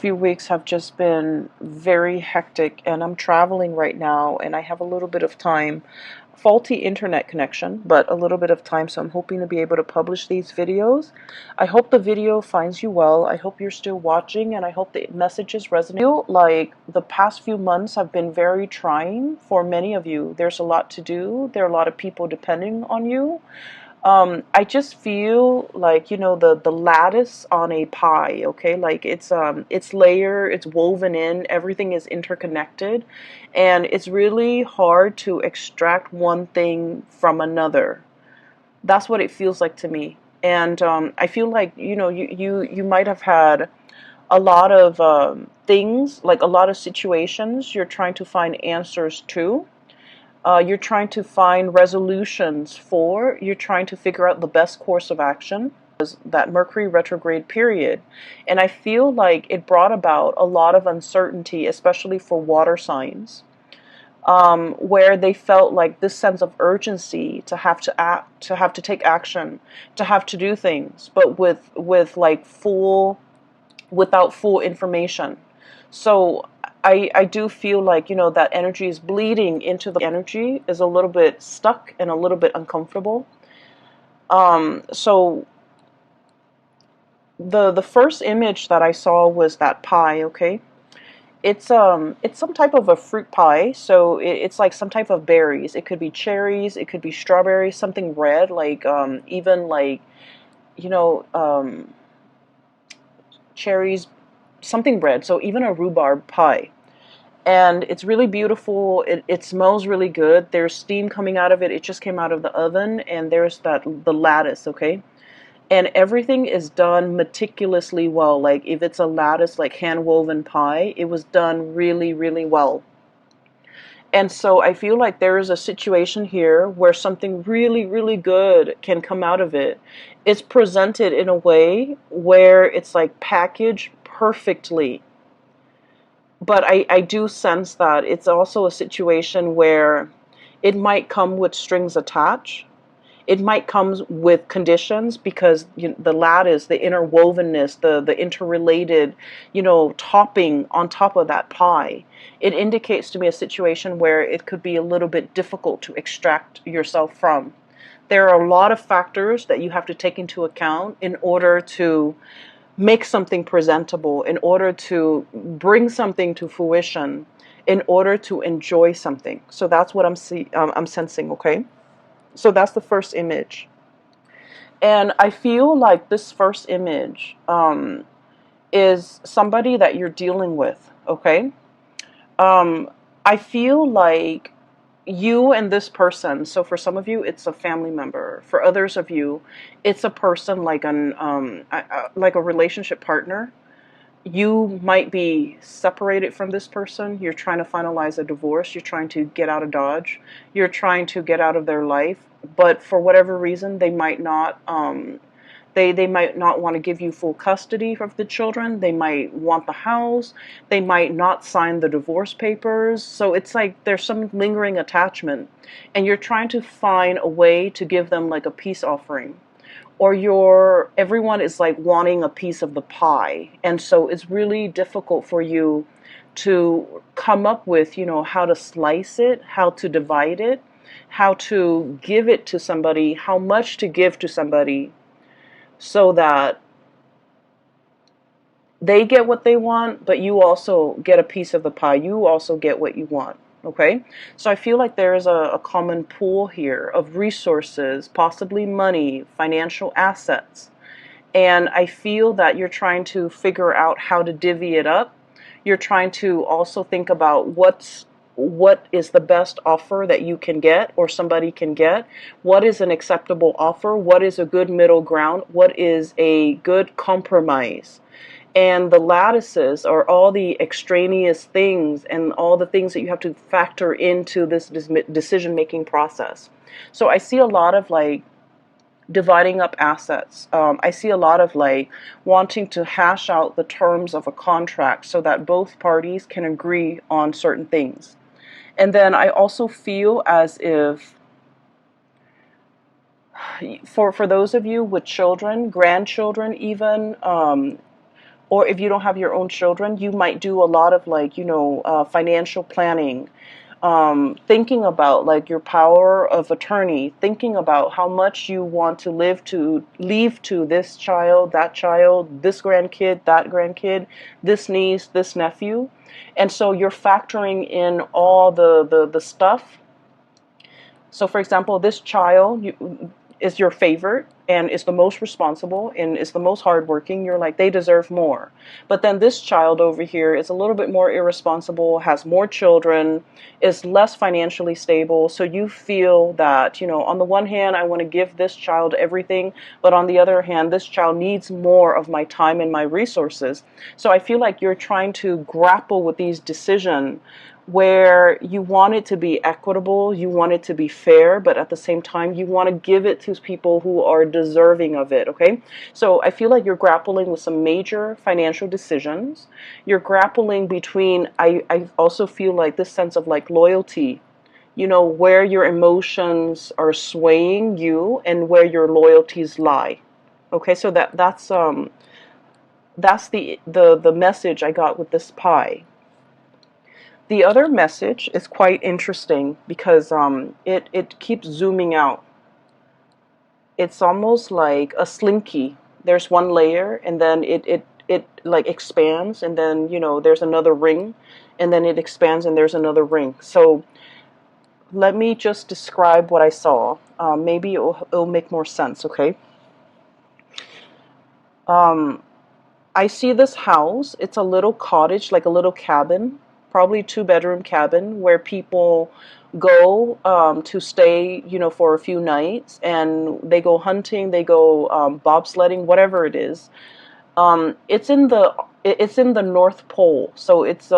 Few weeks have just been very hectic, and I'm traveling right now and I have a little bit of time. Faulty internet connection, but a little bit of time, so I'm hoping to be able to publish these videos. I hope the video finds you well. I hope you're still watching, and I hope the messages resonate. I feel like the past few months have been very trying for many of you. There's a lot to do. There are a lot of people depending on you. I just feel like, the lattice on a pie, okay? Like it's layered, it's woven in, everything is interconnected, and it's really hard to extract one thing from another. That's what it feels like to me. And I feel like, you might have had a lot of things, like a lot of situations you're trying to find answers to. You're trying to find resolutions for, you're trying to figure out the best course of action. That Mercury retrograde period. And I feel like it brought about a lot of uncertainty, especially for water signs, where they felt like this sense of urgency to have to act, to have to take action, to have to do things, but with like without full information. So I do feel like, that energy is bleeding into the energy is a little bit stuck and a little bit uncomfortable. So the first image that I saw was that pie, okay? It's some type of a fruit pie, so it's like some type of berries. It could be cherries, it could be strawberries, something red, like even like, you know, um, cherries, something red. So even a rhubarb pie. And it's really beautiful. It smells really good. There's steam coming out of it. It just came out of the oven, and there's the lattice, okay? And everything is done meticulously well. Like if it's a lattice, like hand woven pie, it was done really, really well. And so I feel like there is a situation here where something really, really good can come out of it. It's presented in a way where it's like packaged perfectly. But I do sense that it's also a situation where it might come with strings attached. It might come with conditions because the lattice, the interwovenness, the interrelated, topping on top of that pie. It indicates to me a situation where it could be a little bit difficult to extract yourself from. There are a lot of factors that you have to take into account in order to make something presentable, in order to bring something to fruition, in order to enjoy something. So that's what I'm sensing, okay? So that's the first image. And I feel like this first image is somebody that you're dealing with, okay? Um, I feel like you and this person, so for some of you, it's a family member. For others of you, it's a person like a relationship partner. You might be separated from this person. You're trying to finalize a divorce. You're trying to get out of Dodge. You're trying to get out of their life. But for whatever reason, they might not want to give you full custody of the children. They might want the house. They might not sign the divorce papers. So it's like there's some lingering attachment. And you're trying to find a way to give them like a peace offering, or everyone is like wanting a piece of the pie, and so it's really difficult for you to come up with, how to slice it, how to divide it, how to give it to somebody, how much to give to somebody, so that they get what they want, but you also get a piece of the pie. You also get what you want. Okay? So I feel like there is a common pool here of resources, possibly money, financial assets. And I feel that you're trying to figure out how to divvy it up. You're trying to also think about what is the best offer that you can get or somebody can get. What is an acceptable offer? What is a good middle ground? What is a good compromise? And the lattices are all the extraneous things and all the things that you have to factor into this decision making process. So I see a lot of like dividing up assets. I see a lot of like wanting to hash out the terms of a contract so that both parties can agree on certain things. And then I also feel as if for those of you with children, grandchildren even, Or if you don't have your own children, you might do a lot of like, financial planning, thinking about like your power of attorney, thinking about how much you want to leave to this child, that child, this grandkid, that grandkid, this niece, this nephew. And so you're factoring in all the stuff. So, for example, this child is your favorite and is the most responsible and is the most hardworking. You're like, they deserve more. But then this child over here is a little bit more irresponsible, has more children, is less financially stable. So you feel that, on the one hand, I want to give this child everything, but on the other hand, this child needs more of my time and my resources. So I feel like you're trying to grapple with these decisions where you want it to be equitable, you want it to be fair, but at the same time, you want to give it to people who are deserving of it, okay? So I feel like you're grappling with some major financial decisions. You're grappling between, I also feel like this sense of like loyalty, where your emotions are swaying you and where your loyalties lie. Okay, so that's the message I got with this pie. The other message is quite interesting because it keeps zooming out. It's almost like a slinky. There's one layer and then it like expands, and then there's another ring, and then it expands and there's another ring. So let me just describe what I saw. Maybe it'll make more sense, okay? Um, I see this house. It's a little cottage, like a little cabin, probably two-bedroom cabin where people go to stay, for a few nights, and they go hunting, they go bobsledding, whatever it is. It's in the North Pole, so it's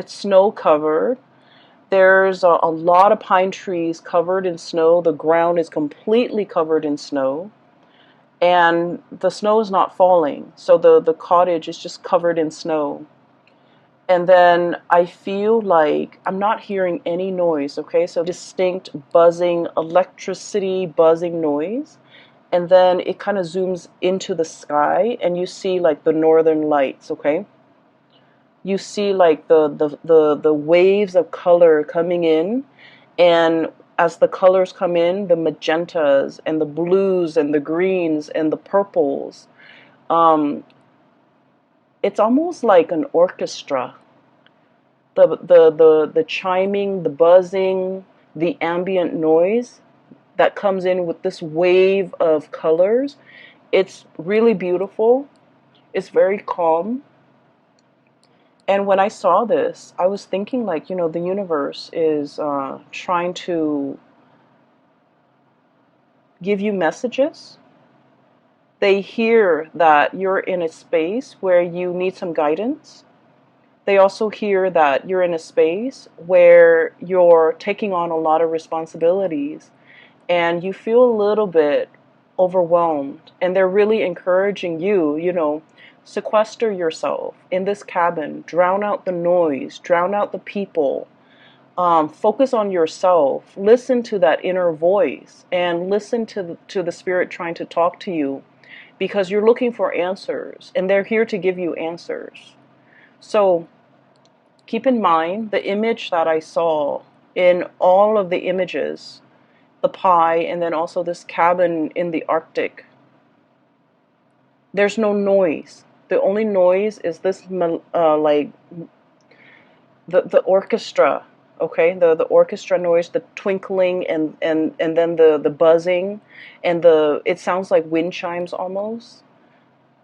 snow covered. There's a lot of pine trees covered in snow. The ground is completely covered in snow, and the snow is not falling, so the cottage is just covered in snow. And then I feel like I'm not hearing any noise, okay? So distinct buzzing, electricity buzzing noise. And then it kind of zooms into the sky and you see like the northern lights, okay? You see like the waves of color coming in, and as the colors come in, the magentas and the blues and the greens and the purples, um, it's almost like an orchestra. The chiming, the buzzing, the ambient noise that comes in with this wave of colors. It's really beautiful. It's very calm. And when I saw this, I was thinking like, the universe is trying to give you messages. They hear that you're in a space where you need some guidance. They also hear that you're in a space where you're taking on a lot of responsibilities and you feel a little bit overwhelmed. And they're really encouraging you, sequester yourself in this cabin, drown out the noise, drown out the people, focus on yourself, listen to that inner voice, and listen to the spirit trying to talk to you, because you're looking for answers and they're here to give you answers. So keep in mind the image that I saw in all of the images, the pie, and then also this cabin in the Arctic. There's no noise. The only noise is this, like the orchestra, okay? The orchestra noise, the twinkling, and then the buzzing, and it sounds like wind chimes almost,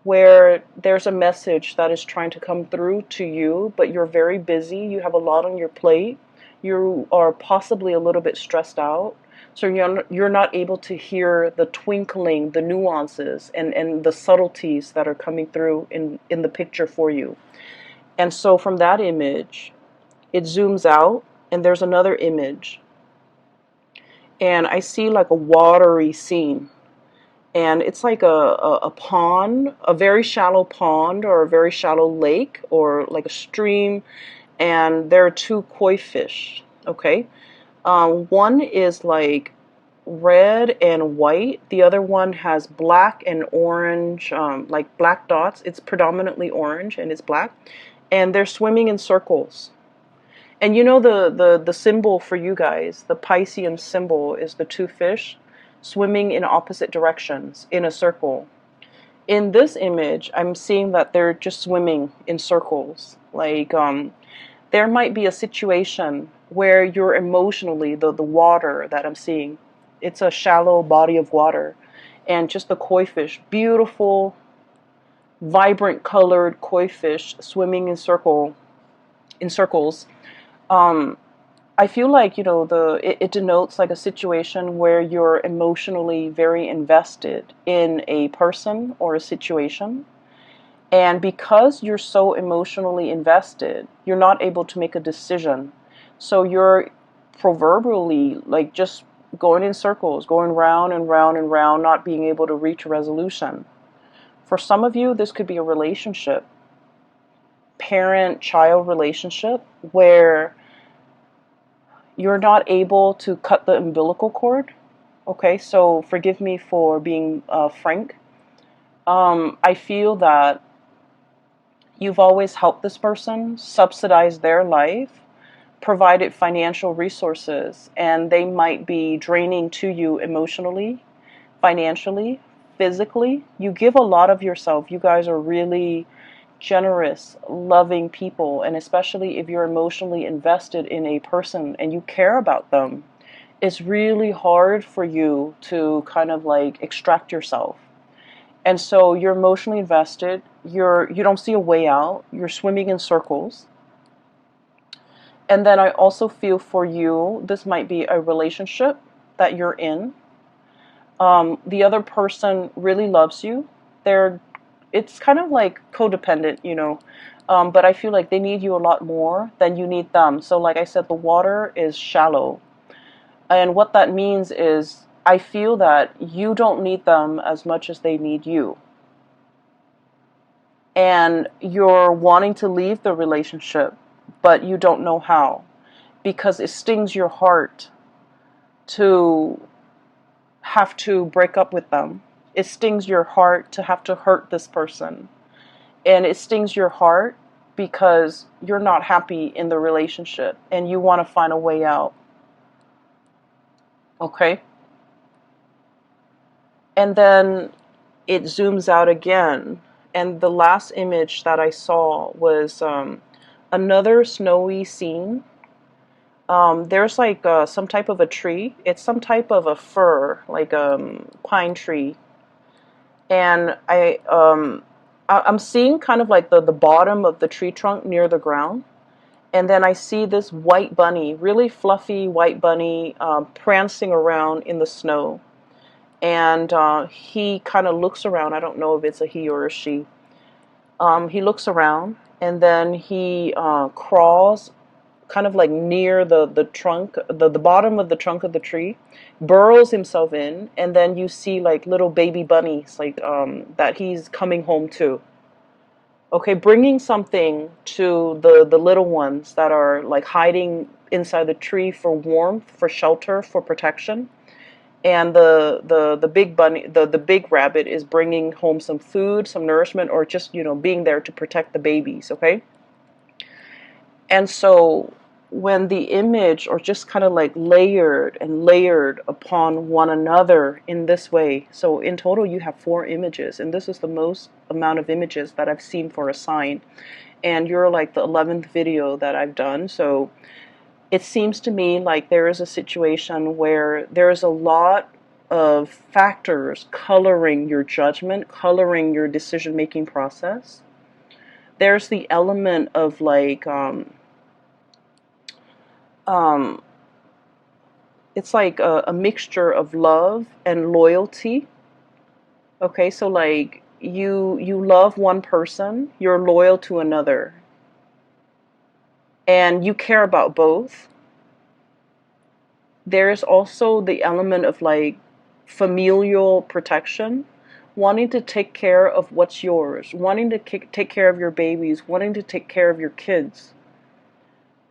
where there's a message that is trying to come through to you, but you're very busy, you have a lot on your plate, you are possibly a little bit stressed out, so you're not able to hear the twinkling, the nuances, and the subtleties that are coming through in the picture for you. And so from that image, it zooms out, and there's another image, and I see like a watery scene. And it's like a pond, a very shallow pond or a very shallow lake or like a stream. And there are two koi fish, okay? One is like red and white. The other one has black and orange, like black dots. It's predominantly orange and it's black. And they're swimming in circles. And you know the symbol for you guys, the Piscean symbol is the two fish swimming in opposite directions in a circle. In this image, I'm seeing that they're just swimming in circles. Like there might be a situation where you're emotionally, the water that I'm seeing, it's a shallow body of water, and just the koi fish, beautiful, vibrant colored koi fish swimming in circles. Um, I feel like, you know, it denotes like a situation where you're emotionally very invested in a person or a situation. And because you're so emotionally invested, you're not able to make a decision. So you're proverbially like just going in circles, going round and round and round, not being able to reach a resolution. For some of you, this could be a relationship, parent-child relationship, where you're not able to cut the umbilical cord. Okay, so forgive me for being frank. I feel that you've always helped this person, subsidized their life, provided financial resources, and they might be draining to you emotionally, financially, physically. You give a lot of yourself. You guys are really generous, loving people, and especially if you're emotionally invested in a person and you care about them, it's really hard for you to kind of like extract yourself. And so you're emotionally invested, you don't see a way out, you're swimming in circles. And then I also feel for you, this might be a relationship that you're in. The other person really loves you. It's kind of like codependent, you know. But I feel like they need you a lot more than you need them. So like I said, the water is shallow. And what that means is I feel that you don't need them as much as they need you. And you're wanting to leave the relationship, but you don't know how, because it stings your heart to have to break up with them. It stings your heart to have to hurt this person. And it stings your heart because you're not happy in the relationship and you want to find a way out. Okay? And then it zooms out again. And the last image that I saw was another snowy scene. There's like some type of a tree. It's some type of a fir, like a pine tree. And I'm seeing kind of like the bottom of the tree trunk near the ground. And then I see this white bunny, really fluffy white bunny, prancing around in the snow. And he kind of looks around. I don't know if it's a he or a she. He looks around and then he crawls kind of like near the trunk, the bottom of the trunk of the tree, burrows himself in, and then you see like little baby bunnies like that he's coming home to. Okay, bringing something to the little ones that are like hiding inside the tree for warmth, for shelter, for protection. And the big bunny, the big rabbit is bringing home some food, some nourishment, or just, you know, being there to protect the babies, okay? And so when the image, or just kind of like layered and layered upon one another in this way, so in total you have 4 images, and this is the most amount of images that I've seen for a sign, and you're like the 11th video that I've done. So it seems to me like there is a situation where there is a lot of factors coloring your judgment, coloring your decision-making process. There's the element of like it's like a mixture of love and loyalty. Okay, so like you love one person, you're loyal to another, and you care about both. There's also the element of like familial protection, wanting to take care of what's yours, wanting to take care of your babies, wanting to take care of your kids.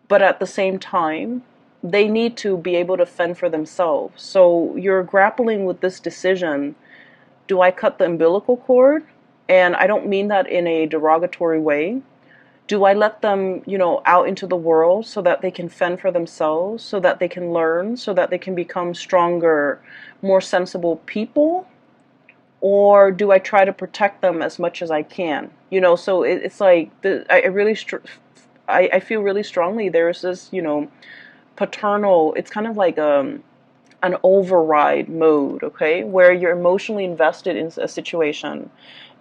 But at the same time, they need to be able to fend for themselves. So you're grappling with this decision. Do I cut the umbilical cord? And I don't mean that in a derogatory way. Do I let them, out into the world so that they can fend for themselves, so that they can learn, so that they can become stronger, more sensible people? Or do I try to protect them as much as I can? So it's like, I feel really strongly there's this, paternal, it's kind of like an override mode, okay, where you're emotionally invested in a situation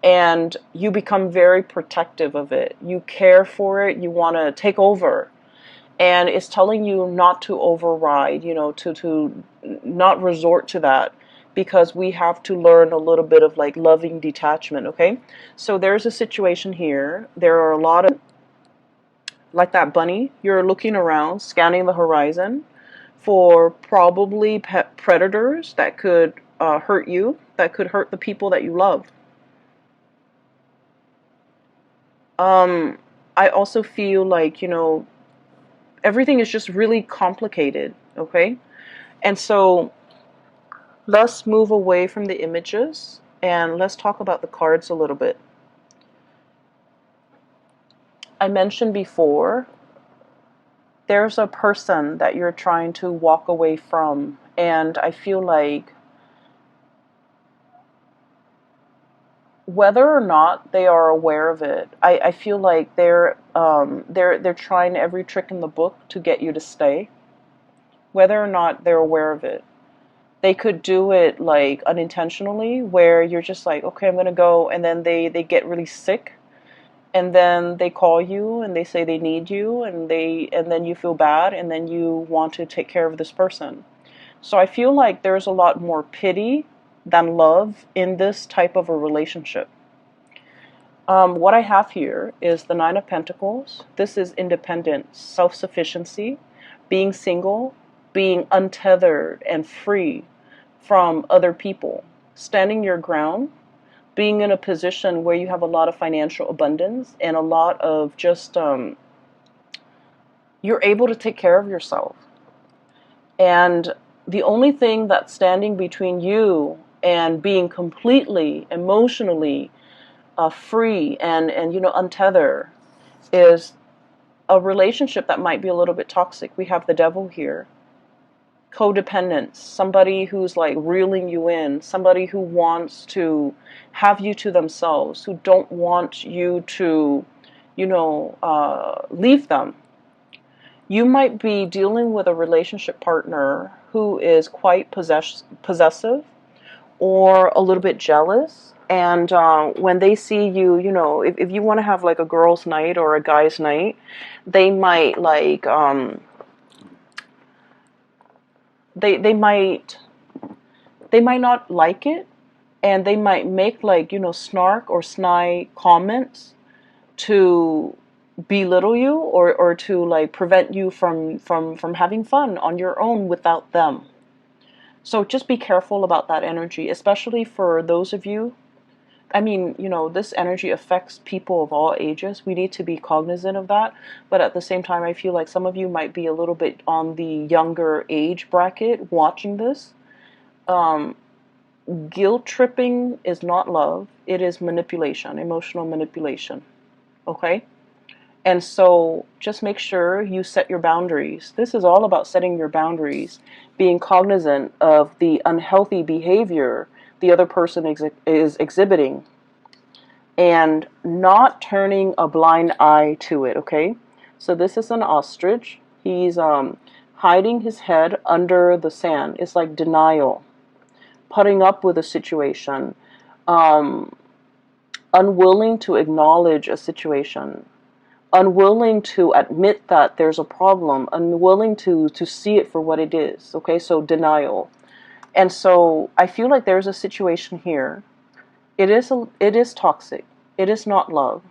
and you become very protective of it. You care for it, you want to take over. And it's telling you not to override, to not resort to that, because we have to learn a little bit of like loving detachment, okay? So there's a situation here. There are a lot of, like that bunny, you're looking around, scanning the horizon for probably predators that could hurt you, that could hurt the people that you love. I also feel like, everything is just really complicated, okay? And so let's move away from the images and let's talk about the cards a little bit. I mentioned before, there's a person that you're trying to walk away from, and I feel like whether or not they are aware of it, I feel like they're trying every trick in the book to get you to stay, whether or not they're aware of it. They could do it like unintentionally, where you're just like, okay, I'm gonna go, and then they get really sick, and then they call you and they say they need you, and then you feel bad, and then you want to take care of this person. So I feel like there's a lot more pity than love in this type of a relationship. What I have here is the Nine of Pentacles. This is independence, self-sufficiency, being single, being untethered and free from other people, standing your ground, being in a position where you have a lot of financial abundance and a lot of just, you're able to take care of yourself. And the only thing that's standing between you and being completely emotionally free and untethered is a relationship that might be a little bit toxic. We have the devil here. Codependence, somebody who's like reeling you in, somebody who wants to have you to themselves, who don't want you to, leave them. You might be dealing with a relationship partner who is quite possessive or a little bit jealous. And when they see you, if you want to have like a girl's night or a guy's night, they might like, they might not like it, and they might make like, snark or snide comments to belittle you, or to like prevent you from having fun on your own without them. So just be careful about that energy, especially for those of you. I mean, this energy affects people of all ages. We need to be cognizant of that. But at the same time, I feel like some of you might be a little bit on the younger age bracket watching this. Guilt tripping is not love. It is manipulation, emotional manipulation. Okay? And so just make sure you set your boundaries. This is all about setting your boundaries, being cognizant of the unhealthy behavior the other person is exhibiting, and not turning a blind eye to it, okay? So this is an ostrich. He's hiding his head under the sand. It's like denial, putting up with a situation, unwilling to acknowledge a situation, unwilling to admit that there's a problem, unwilling to see it for what it is, okay? So denial. And so I feel like there's a situation here. It is toxic. It is not love.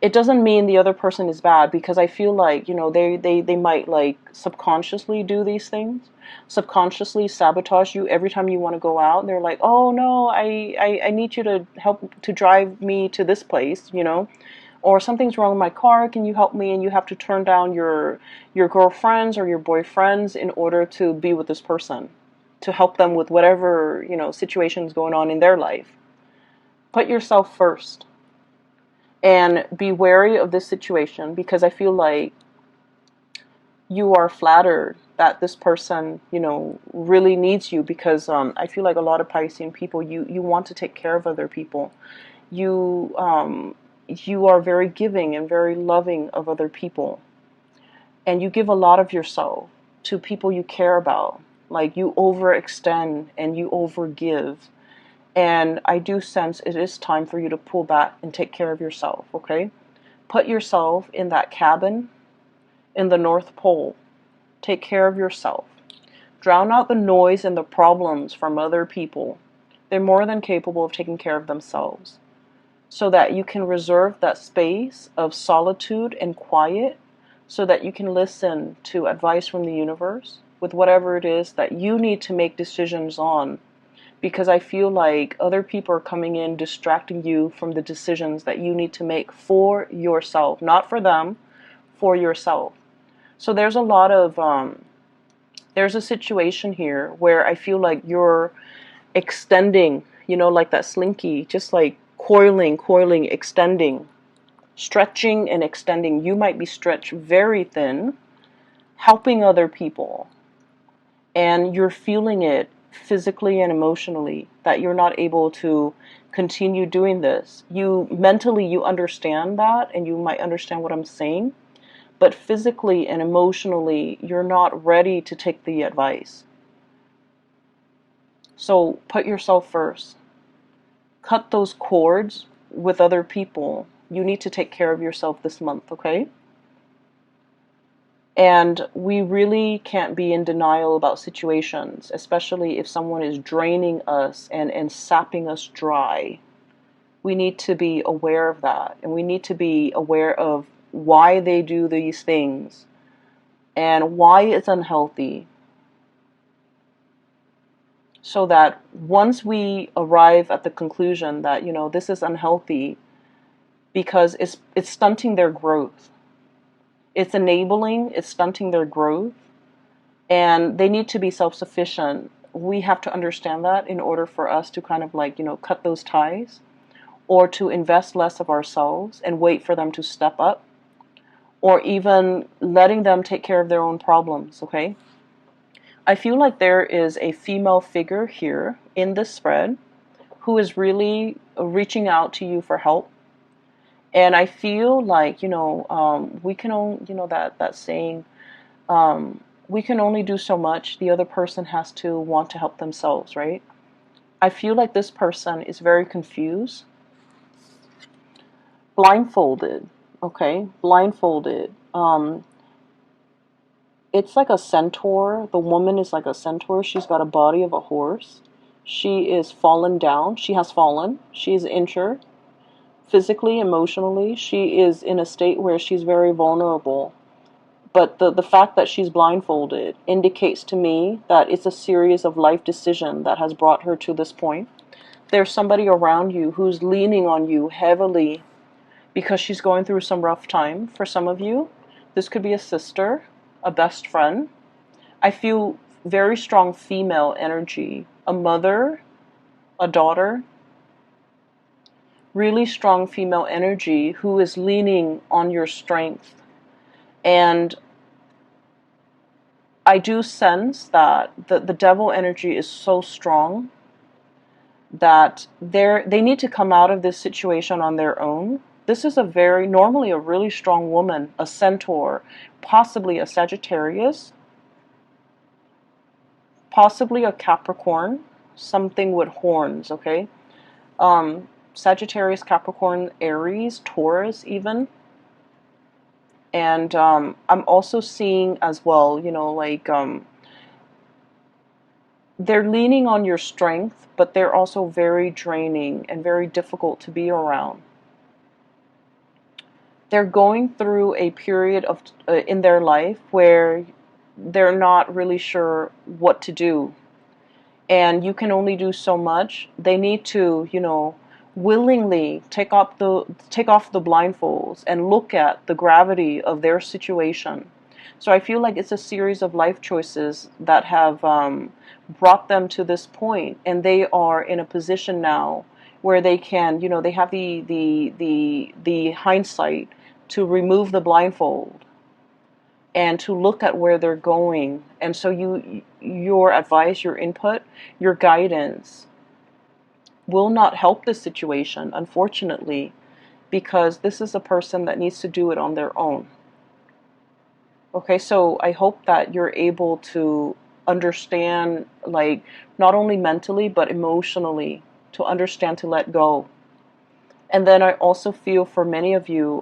It doesn't mean the other person is bad, because I feel like, they might like subconsciously do these things, subconsciously sabotage you every time you want to go out. They're like, oh no, I need you to help to drive me to this place, or something's wrong with my car, can you help me? And you have to turn down your girlfriends or your boyfriends in order to be with this person, to help them with whatever, situations going on in their life. Put yourself first and be wary of this situation, because I feel like you are flattered that this person, really needs you, because I feel like a lot of Piscean people, you want to take care of other people. You are very giving and very loving of other people, and you give a lot of yourself to people you care about. Like, you overextend and you overgive. And I do sense it is time for you to pull back and take care of yourself, okay? Put yourself in that cabin in the North Pole. Take care of yourself. Drown out the noise and the problems from other people. They're more than capable of taking care of themselves. So that you can reserve that space of solitude and quiet, so that you can listen to advice from the universe with whatever it is that you need to make decisions on. Because I feel like other people are coming in, distracting you from the decisions that you need to make for yourself. Not for them, for yourself. So there's a lot of, there's a situation here where I feel like you're extending, like that slinky, just like coiling, extending, stretching and extending. You might be stretched very thin, helping other people, and you're feeling it physically and emotionally, that you're not able to continue doing this. You mentally, you understand that, and you might understand what I'm saying, but physically and emotionally, you're not ready to take the advice. So put yourself first. Cut those cords with other people. You need to take care of yourself this month, okay? And we really can't be in denial about situations, especially if someone is draining us and sapping us dry. We need to be aware of that, and we need to be aware of why they do these things and why it's unhealthy, so that once we arrive at the conclusion that, this is unhealthy because it's stunting their growth. It's stunting their growth, and they need to be self-sufficient. We have to understand that in order for us to kind of like, cut those ties, or to invest less of ourselves and wait for them to step up, or even letting them take care of their own problems, okay? I feel like there is a female figure here in this spread who is really reaching out to you for help. And I feel like, we can only, that saying, we can only do so much. The other person has to want to help themselves, right? I feel like this person is very confused. Blindfolded, okay? Blindfolded. It's like a centaur. The woman is like a centaur. She's got a body of a horse. She is fallen down. She has fallen. She is injured. Physically, emotionally, she is in a state where she's very vulnerable. But the fact that she's blindfolded indicates to me that it's a series of life decisions that has brought her to this point. There's somebody around you who's leaning on you heavily because she's going through some rough time. For some of you, this could be a sister, a best friend. I feel very strong female energy, a mother, a daughter. Really strong female energy who is leaning on your strength. And I do sense that the devil energy is so strong that they need to come out of this situation on their own. This is normally a really strong woman, a centaur, possibly a Sagittarius, possibly a Capricorn, something with horns, okay? Sagittarius, Capricorn, Aries, Taurus even. And I'm also seeing as well, they're leaning on your strength, but they're also very draining and very difficult to be around. They're going through a period of in their life where they're not really sure what to do. And you can only do so much. They need to, willingly take off the blindfolds and look at the gravity of their situation. So I feel like it's a series of life choices that have brought them to this point, and they are in a position now where they can, they have the hindsight to remove the blindfold and to look at where they're going. And so your advice, your input, your guidance will not help this situation, unfortunately, because this is a person that needs to do it on their own. Okay, so I hope that you're able to understand, like, not only mentally, but emotionally, to understand to let go. And then I also feel for many of you,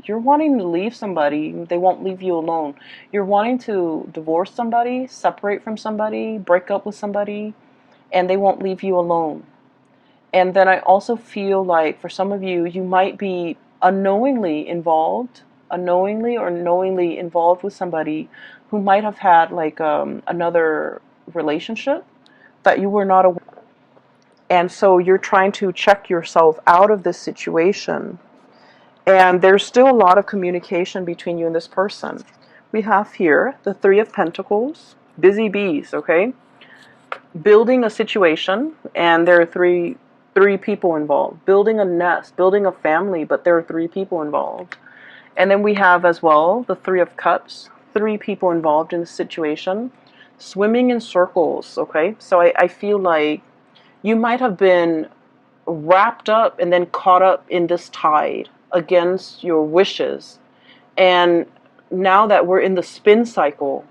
you're wanting to leave somebody, they won't leave you alone. You're wanting to divorce somebody, separate from somebody, break up with somebody, and they won't leave you alone. And then I also feel like for some of you, you might be unknowingly or knowingly involved with somebody who might have had like another relationship that you were not aware of. And so you're trying to check yourself out of this situation. And there's still a lot of communication between you and this person. We have here the Three of Pentacles, busy bees, okay? Building a situation, and there are three people involved. Building a nest, building a family, but there are three people involved. And then we have as well the Three of Cups, three people involved in the situation. Swimming in circles, okay? So I feel like you might have been wrapped up and then caught up in this tide against your wishes. And now that we're in the spin cycle,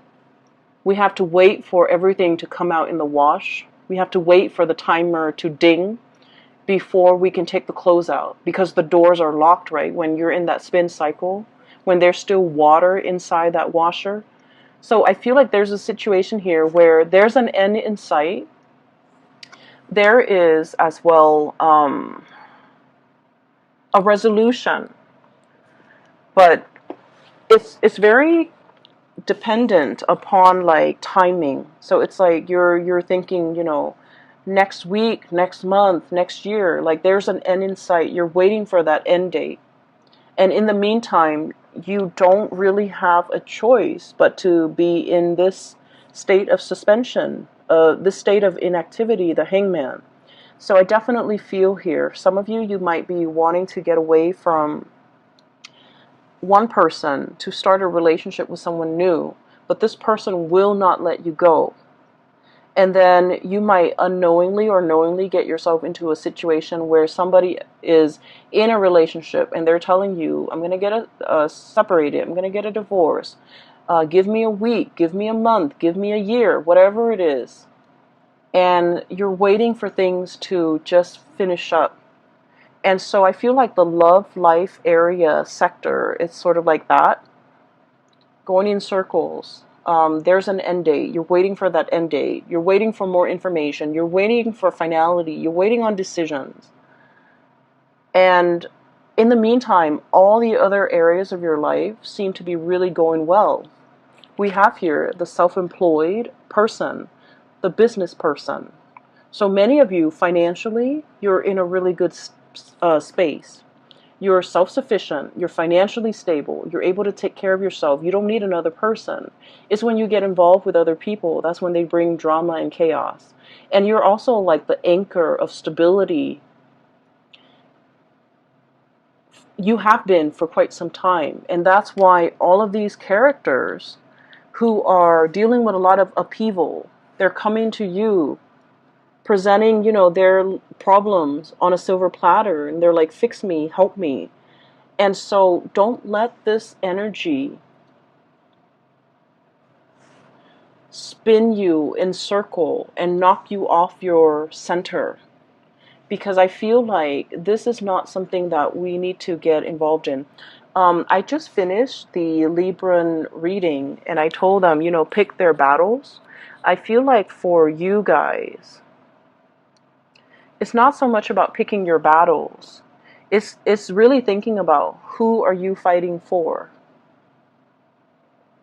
we have to wait for everything to come out in the wash. We have to wait for the timer to ding before we can take the clothes out, because the doors are locked, right? When you're in that spin cycle, when there's still water inside that washer. So I feel like there's a situation here where there's an end in sight. There is as well a resolution, but it's very dependent upon like timing. So it's like you're thinking, next week, next month, next year, like there's an end in sight. You're waiting for that end date. And in the meantime, you don't really have a choice but to be in this state of suspension, this state of inactivity, the hangman. So I definitely feel here, some of you might be wanting to get away from one person to start a relationship with someone new, but this person will not let you go. And then you might unknowingly or knowingly get yourself into a situation where somebody is in a relationship and they're telling you, I'm going to get separated, I'm going to get a divorce, give me a week, give me a month, give me a year, whatever it is. And you're waiting for things to just finish up. And so I feel like the love life area sector, it's sort of like that, going in circles. There's an end date. You're waiting for that end date. You're waiting for more information. You're waiting for finality. You're waiting on decisions. And in the meantime, all the other areas of your life seem to be really going well. We have here the self-employed person, the business person. So many of you, financially, you're in a really good space. You're self-sufficient, you're financially stable, you're able to take care of yourself, you don't need another person. It's when you get involved with other people, that's when they bring drama and chaos. And you're also like the anchor of stability. You have been for quite some time, and that's why all of these characters who are dealing with a lot of upheaval, they're coming to you presenting, their problems on a silver platter, and they're like, fix me, help me. And so don't let this energy spin you in circle and knock you off your center, because I feel like this is not something that we need to get involved in. I just finished the Libran reading and I told them, pick their battles. I feel like for you guys, it's not so much about picking your battles. It's really thinking about who are you fighting for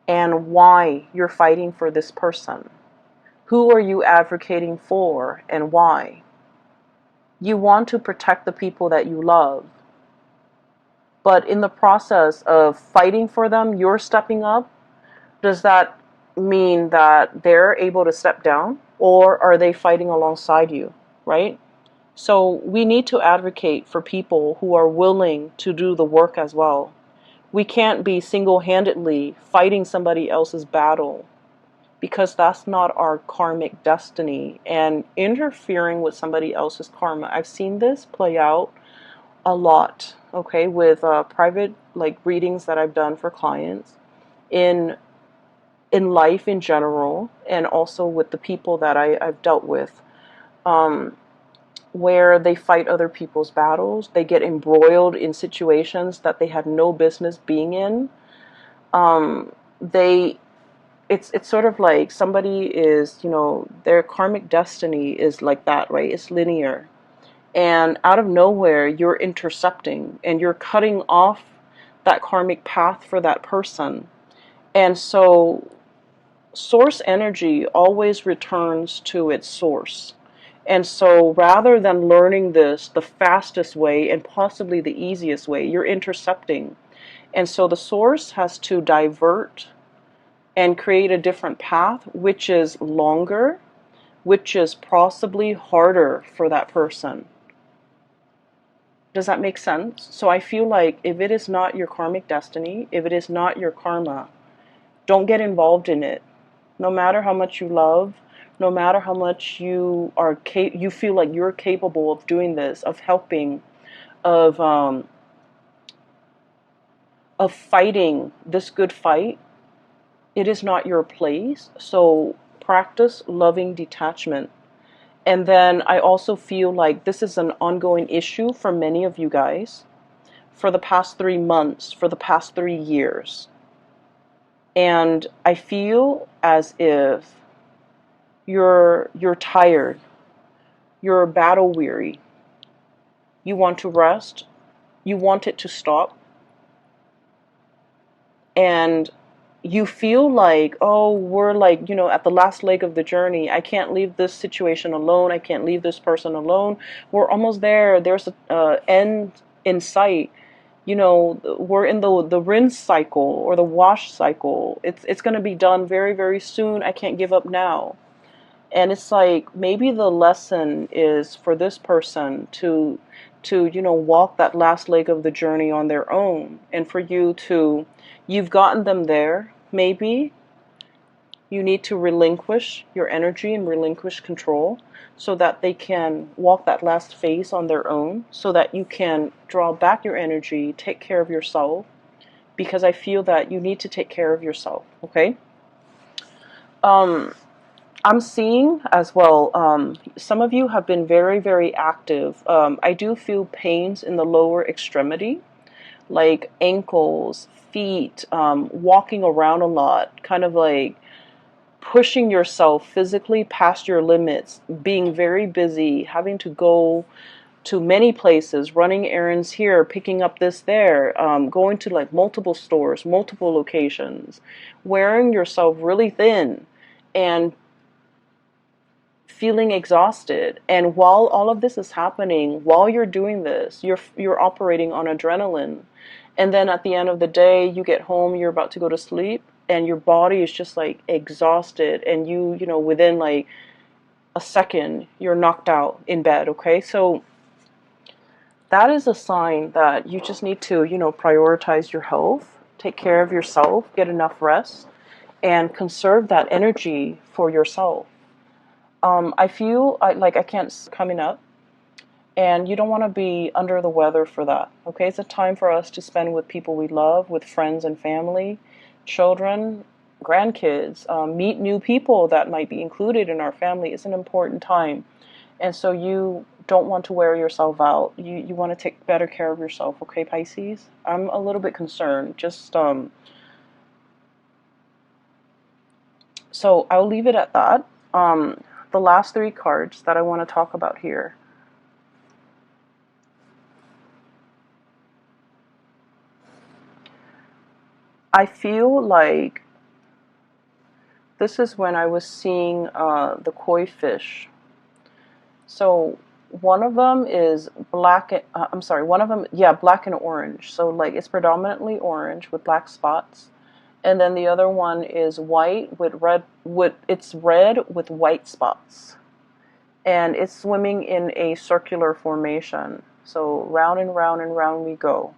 and why you're fighting for this person. Who are you advocating for and why? You want to protect the people that you love. But in the process of fighting for them, you're stepping up. Does that mean that they're able to step down? Or are they fighting alongside you, right? So we need to advocate for people who are willing to do the work as well. We can't be single-handedly fighting somebody else's battle, because that's not our karmic destiny, and interfering with somebody else's karma. I've seen this play out a lot, okay, with private like readings that I've done for clients in life in general, and also with the people that I've dealt with, where they fight other people's battles. They get embroiled in situations that they had no business being in. They it's sort of like somebody is, their karmic destiny is like that, right? It's linear. And out of nowhere, you're intercepting and you're cutting off that karmic path for that person. And so source energy always returns to its source. And so rather than learning this the fastest way and possibly the easiest way, you're intercepting. And so the source has to divert and create a different path, which is longer, which is possibly harder for that person. Does that make sense? So I feel like if it is not your karmic destiny, if it is not your karma, don't get involved in it. No matter how much you love, no matter how much you feel like you're capable of doing this, of helping, of fighting this good fight, it is not your place. So practice loving detachment. And then I also feel like this is an ongoing issue for many of you guys for the past 3 months, for the past 3 years. And I feel as if you're tired, you're battle weary, you want to rest, you want it to stop, and you feel like, oh, we're like, at the last leg of the journey. I can't leave this situation alone. I can't leave this person alone. We're almost there. There's an end in sight. We're in the rinse cycle or the wash cycle. It's going to be done very, very soon. I can't give up now. And it's like maybe the lesson is for this person to walk that last leg of the journey on their own, and for you've gotten them there. Maybe you need to relinquish your energy and relinquish control so that they can walk that last phase on their own, so that you can draw back your energy, take care of yourself, because I feel that you need to take care of yourself, okay? I'm seeing as well, some of you have been very, very active. I do feel pains in the lower extremity, like ankles, feet, walking around a lot, kind of like pushing yourself physically past your limits, being very busy, having to go to many places, running errands here, picking up this there, going to like multiple stores, multiple locations, wearing yourself really thin and feeling exhausted. And while all of this is happening, while you're doing this, you're operating on adrenaline. And then at the end of the day, you get home, you're about to go to sleep, and your body is just like exhausted, and within like a second, you're knocked out in bed, okay? So that is a sign that you just need to, prioritize your health, take care of yourself, get enough rest, and conserve that energy for yourself. I feel like I can't coming up, and you don't want to be under the weather for that. Okay, it's a time for us to spend with people we love, with friends and family, children, grandkids, meet new people that might be included in our family. It's an important time, and so you don't want to wear yourself out. You want to take better care of yourself. Okay, Pisces. I'm a little bit concerned. So I'll leave it at that. The last 3 cards that I want to talk about here. I feel like this is when I was seeing the koi fish. So one of them is black. I'm sorry, one of them, yeah, black and orange. So like it's predominantly orange with black spots. And then the other one is white with red, it's red with white spots. And it's swimming in a circular formation. So round and round and round we go.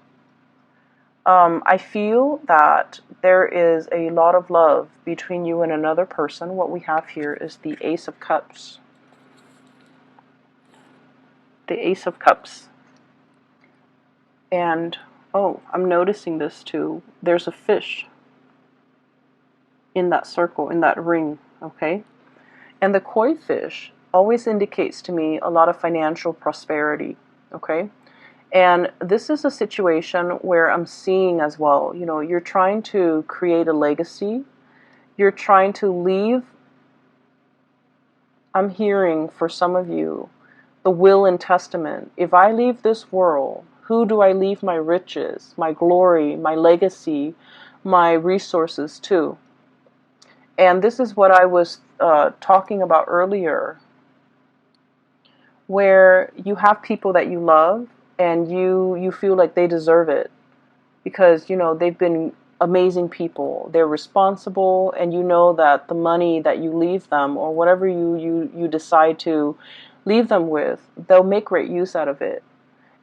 I feel that there is a lot of love between you and another person. What we have here is the Ace of Cups. The Ace of Cups. And, oh, I'm noticing this too. There's a fish in that circle, in that ring, okay? And the koi fish always indicates to me a lot of financial prosperity, okay? And this is a situation where I'm seeing as well, you know, you're trying to create a legacy. You're trying to leave, I'm hearing for some of you, the will and testament. If I leave this world, who do I leave my riches, my glory, my legacy, my resources to? And this is what I was talking about earlier, where you have people that you love and you feel like they deserve it because, you know, they've been amazing people. They're responsible, and you know that the money that you leave them or whatever you decide to leave them with, they'll make great use out of it.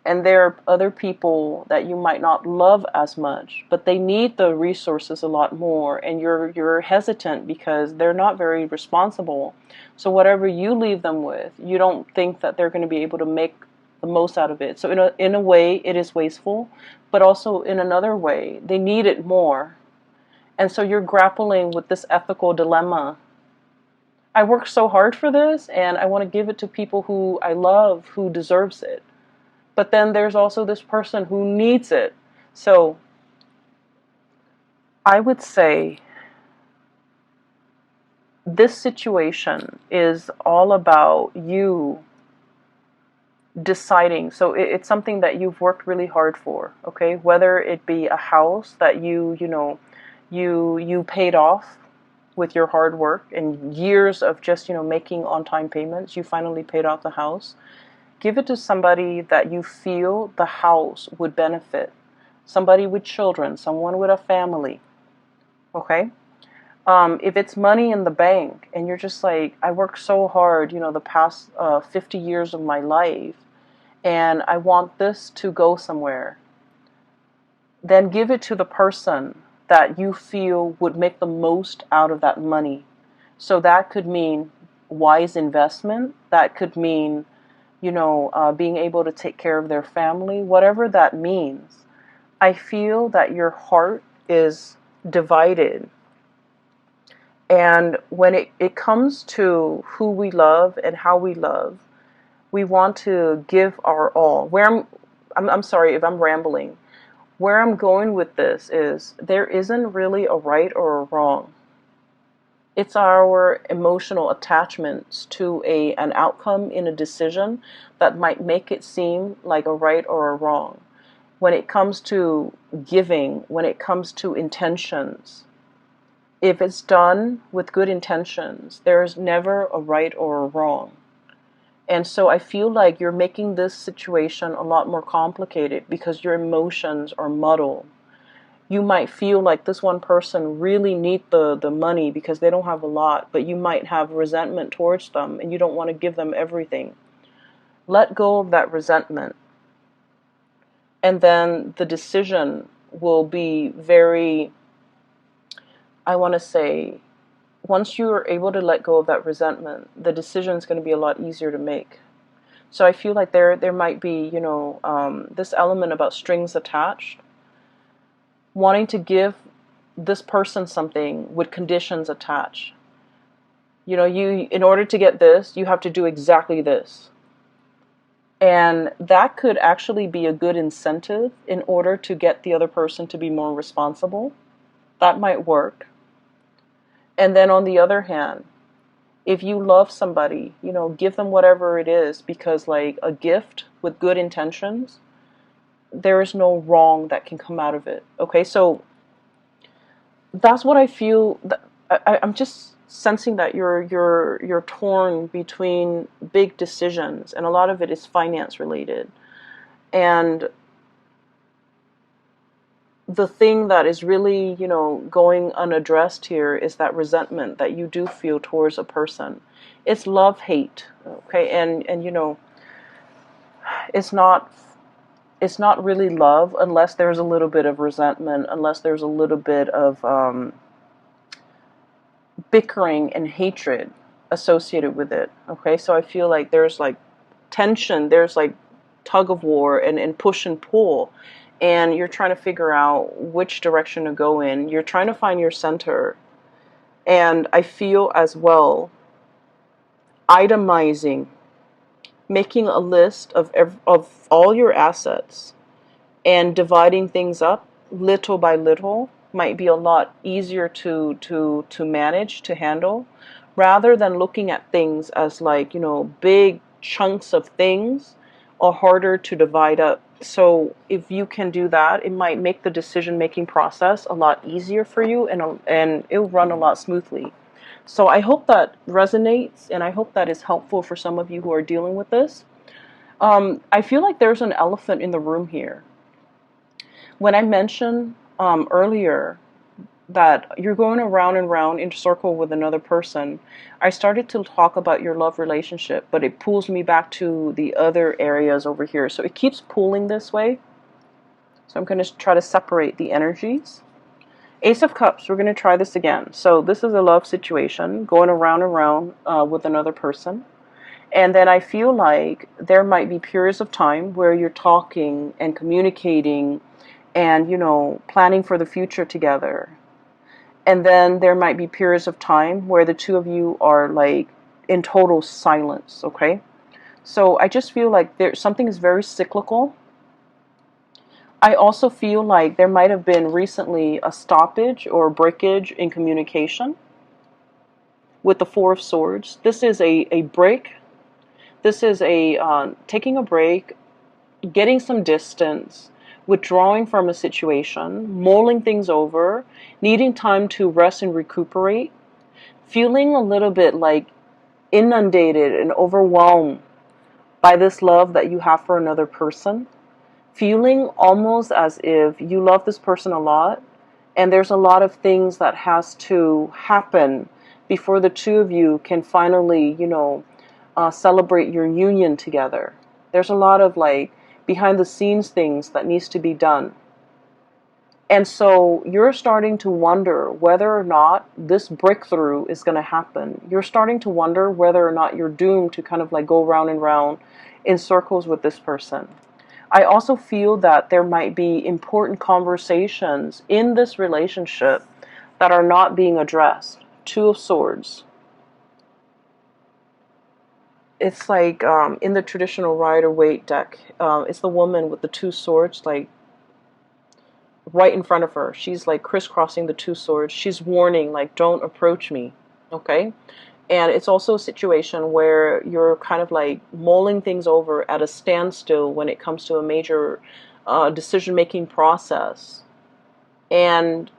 And there are other people that you might not love as much, but they need the resources a lot more, and you're hesitant because they're not very responsible. So whatever you leave them with, you don't think that they're going to be able to make the most out of it. So in a way, it is wasteful, but also in another way, they need it more. And so you're grappling with this ethical dilemma. I worked so hard for this, and I want to give it to people who I love, who deserves it. But then there's also this person who needs it. So I would say this situation is all about you deciding. So it's something that you've worked really hard for, okay? Whether it be a house that you paid off with your hard work and years of just, making on-time payments, you finally paid off the house. Give it to somebody that you feel the house would benefit. Somebody with children, someone with a family. Okay? If it's money in the bank and you're just like, I worked so hard, the past 50 years of my life, and I want this to go somewhere, then give it to the person that you feel would make the most out of that money. So that could mean wise investment. That could mean being able to take care of their family, whatever that means. I feel that your heart is divided. And when it comes to who we love and how we love, we want to give our all. I'm sorry if I'm rambling. Where I'm going with this is there isn't really a right or a wrong. It's our emotional attachments to an outcome in a decision that might make it seem like a right or a wrong. When it comes to giving, when it comes to intentions, if it's done with good intentions, there's never a right or a wrong. And so I feel like you're making this situation a lot more complicated because your emotions are muddled. You might feel like this one person really need the money because they don't have a lot, but you might have resentment towards them and you don't want to give them everything. Let go of that resentment. And then the decision will be very, I want to say, once you are able to let go of that resentment, the decision is going to be a lot easier to make. So I feel like there might be, this element about strings attached. Wanting to give this person something with conditions attached. In order to get this, you have to do exactly this. And that could actually be a good incentive in order to get the other person to be more responsible. That might work. And then on the other hand, if you love somebody, give them whatever it is, because like a gift with good intentions, there is no wrong that can come out of it. Okay, so that's what I feel. I'm just sensing that you're torn between big decisions, and a lot of it is finance related. And the thing that is really, going unaddressed here is that resentment that you do feel towards a person. It's love hate, okay? And it's not really love unless there's a little bit of resentment, unless there's a little bit of bickering and hatred associated with it. Okay, so I feel like there's like tension, there's like tug of war and push and pull, and you're trying to figure out which direction to go in. You're trying to find your center. And I feel as well itemizing, making a list of all your assets and dividing things up little by little might be a lot easier to manage, to handle, rather than looking at things as like, big chunks of things are harder to divide up. So if you can do that, it might make the decision making process a lot easier for you, and it'll run a lot smoothly. So I hope that resonates, and I hope that is helpful for some of you who are dealing with this. I feel like there's an elephant in the room here. When I mentioned earlier that you're going around and round in a circle with another person, I started to talk about your love relationship, but it pulls me back to the other areas over here. So it keeps pulling this way. So I'm going to try to separate the energies. Ace of Cups, we're going to try this again. So this is a love situation, going around and round with another person. And then I feel like there might be periods of time where you're talking and communicating and, planning for the future together. And then there might be periods of time where the two of you are like in total silence, okay? So I just feel like something is very cyclical. I also feel like there might have been recently a stoppage or breakage in communication with the Four of Swords. This is a break. This is taking a break, getting some distance, withdrawing from a situation, mulling things over, needing time to rest and recuperate, feeling a little bit like inundated and overwhelmed by this love that you have for another person, feeling almost as if you love this person a lot, and there's a lot of things that has to happen before the two of you can finally, celebrate your union together. There's a lot of like behind the scenes things that needs to be done. And so you're starting to wonder whether or not this breakthrough is going to happen. You're starting to wonder whether or not you're doomed to kind of like go round and round in circles with this person. I also feel that there might be important conversations in this relationship that are not being addressed. Two of Swords. It's like in the traditional Rider-Waite deck, it's the woman with the two swords, like right in front of her. She's like crisscrossing the two swords. She's warning, like, don't approach me, okay? And it's also a situation where you're kind of like mulling things over at a standstill when it comes to a major decision-making process. And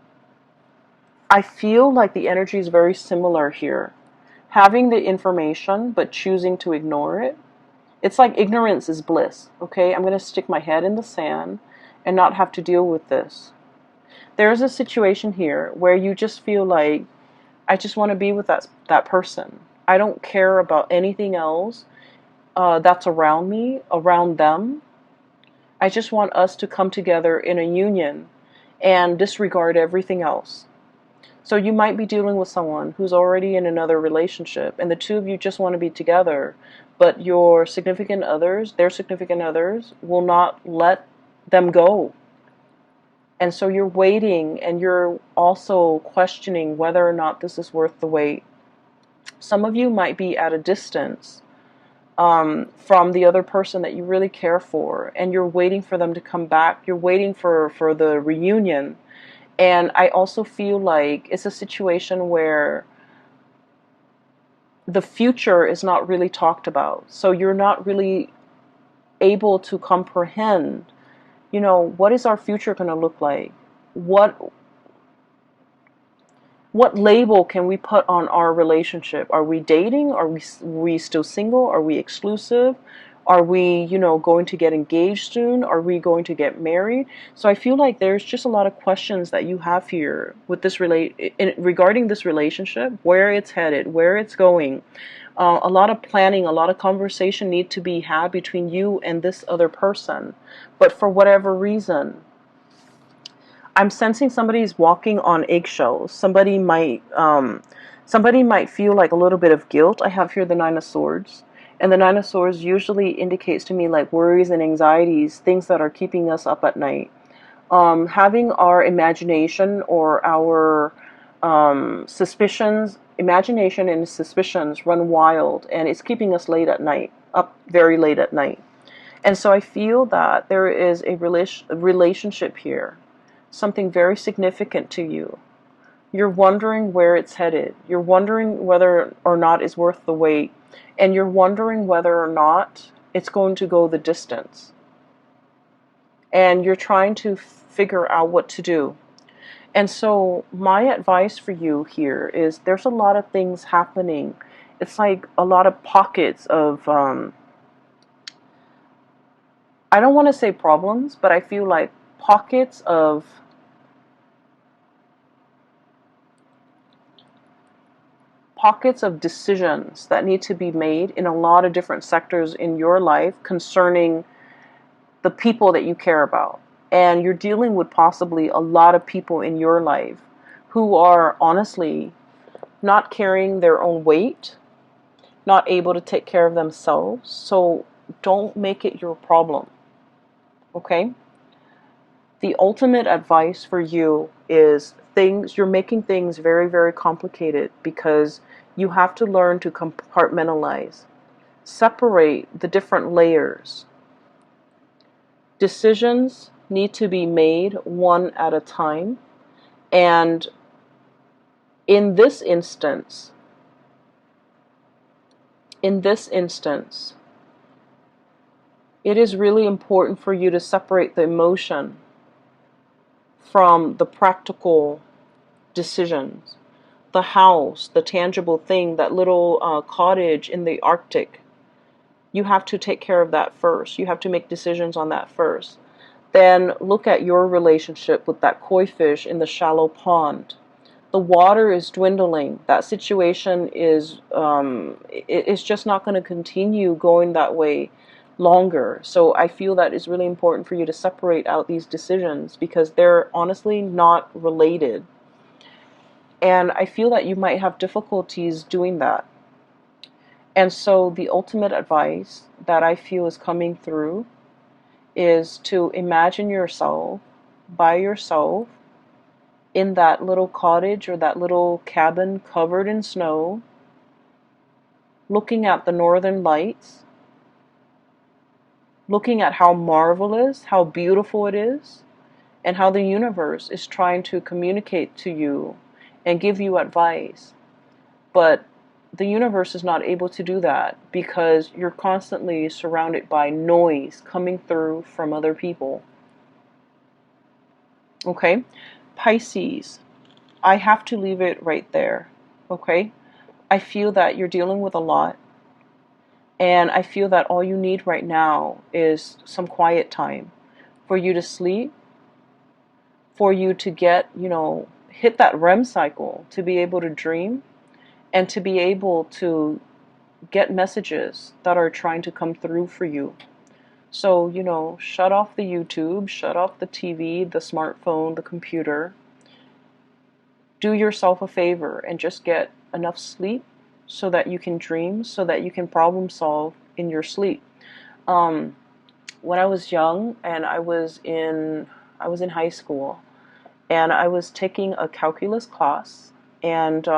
I feel like the energy is very similar here. Having the information, but choosing to ignore it. It's like ignorance is bliss, okay? I'm going to stick my head in the sand and not have to deal with this. There's a situation here where you just feel like, I just want to be with that person. I don't care about anything else that's around me, around them. I just want us to come together in a union and disregard everything else. So you might be dealing with someone who's already in another relationship, and the two of you just want to be together, but your significant others, their significant others, will not let them go. And so you're waiting, and you're also questioning whether or not this is worth the wait. Some of you might be at a distance from the other person that you really care for, and you're waiting for them to come back. You're waiting for the reunion. And I also feel like it's a situation where the future is not really talked about. So you're not really able to comprehend, what is our future going to look like? What label can we put on our relationship? Are we dating? Are we still single? Are we exclusive? Are we, going to get engaged soon? Are we going to get married? So I feel like there's just a lot of questions that you have here with this regarding this relationship, where it's headed, where it's going. A lot of planning, a lot of conversation need to be had between you and this other person. But for whatever reason, I'm sensing somebody's walking on eggshells. Somebody might feel like a little bit of guilt. I have here the Nine of Swords. And the Nine of Swords usually indicates to me like worries and anxieties, things that are keeping us up at night. Having our imagination or our imagination and suspicions run wild, and it's keeping us late at night, up very late at night. And so I feel that there is a relationship here, something very significant to you. You're wondering where it's headed. You're wondering whether or not it's worth the wait. And you're wondering whether or not it's going to go the distance. And you're trying to figure out what to do. And so my advice for you here is there's a lot of things happening. It's like a lot of pockets of, I don't want to say problems, but I feel like pockets of decisions that need to be made in a lot of different sectors in your life concerning the people that you care about. And you're dealing with possibly a lot of people in your life who are honestly not carrying their own weight, not able to take care of themselves. So don't make it your problem. Okay? The ultimate advice for you is you're making things very, very complicated because you have to learn to compartmentalize, separate the different layers. Decisions need to be made one at a time. And in this instance, it is really important for you to separate the emotion from the practical decisions. The house, the tangible thing, that little cottage in the Arctic, you have to take care of that first. You have to make decisions on that first. Then look at your relationship with that koi fish in the shallow pond. The water is dwindling. That situation is it's just not going to continue going that way longer. So I feel that it's really important for you to separate out these decisions because they're honestly not related. And I feel that you might have difficulties doing that. And so the ultimate advice that I feel is coming through is to imagine yourself by yourself in that little cottage or that little cabin covered in snow, looking at the northern lights, looking at how marvelous, how beautiful it is, and how the universe is trying to communicate to you and give you advice. But the universe is not able to do that because you're constantly surrounded by noise coming through from other people. Okay? Pisces, I have to leave it right there. Okay? I feel that you're dealing with a lot. And I feel that all you need right now is some quiet time for you to sleep, for you to get, hit that REM cycle, to be able to dream, and to be able to get messages that are trying to come through for you. So, shut off the YouTube, shut off the TV, the smartphone, the computer. Do yourself a favor and just get enough sleep so that you can dream, so that you can problem solve in your sleep. When I was young and I was in high school and I was taking a calculus class, and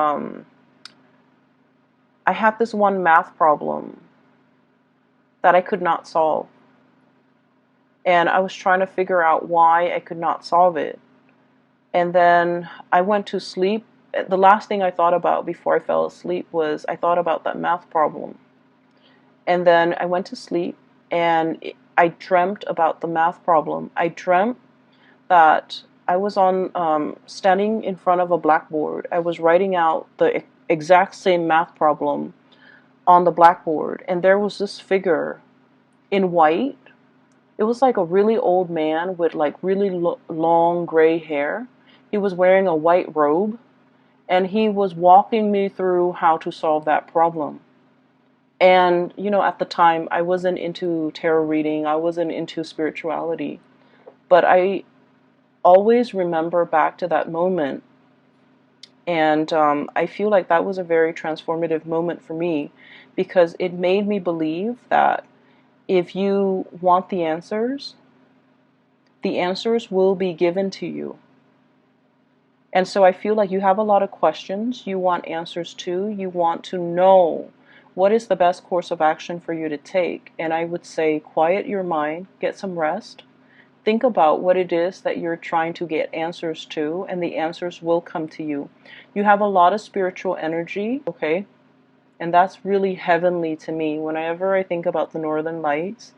I had this one math problem that I could not solve. And I was trying to figure out why I could not solve it. And then I went to sleep. The last thing I thought about before I fell asleep was I thought about that math problem. And then I went to sleep and I dreamt about the math problem. I dreamt that I was on standing in front of a blackboard. I was writing out the exact same math problem on the blackboard, and there was this figure in white. It was like a really old man with like really long gray hair. He was wearing a white robe, and he was walking me through how to solve that problem. And, you know, at the time, I wasn't into tarot reading, I wasn't into spirituality, but I always remember back to that moment. And I feel like that was a very transformative moment for me because it made me believe that if you want the answers will be given to you. And so I feel like you have a lot of questions you want answers to. You want to know what is the best course of action for you to take. And I would say quiet your mind, get some rest, think about what it is that you're trying to get answers to, and the answers will come to you. You have a lot of spiritual energy, okay? And that's really heavenly to me. Whenever I think about the Northern Lights,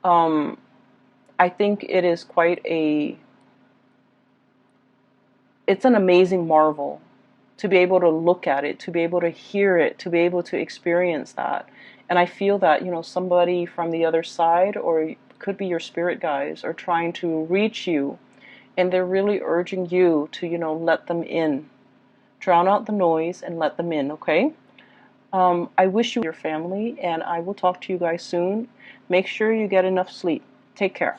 I think it is it's an amazing marvel to be able to look at it, to be able to hear it, to be able to experience that. And I feel that, you know, somebody from the other side, or it could be your spirit guides, are trying to reach you, and they're really urging you to, you know, let them in. Drown out the noise and let them in, okay? I wish you your family, and I will talk to you guys soon. Make sure you get enough sleep. Take care.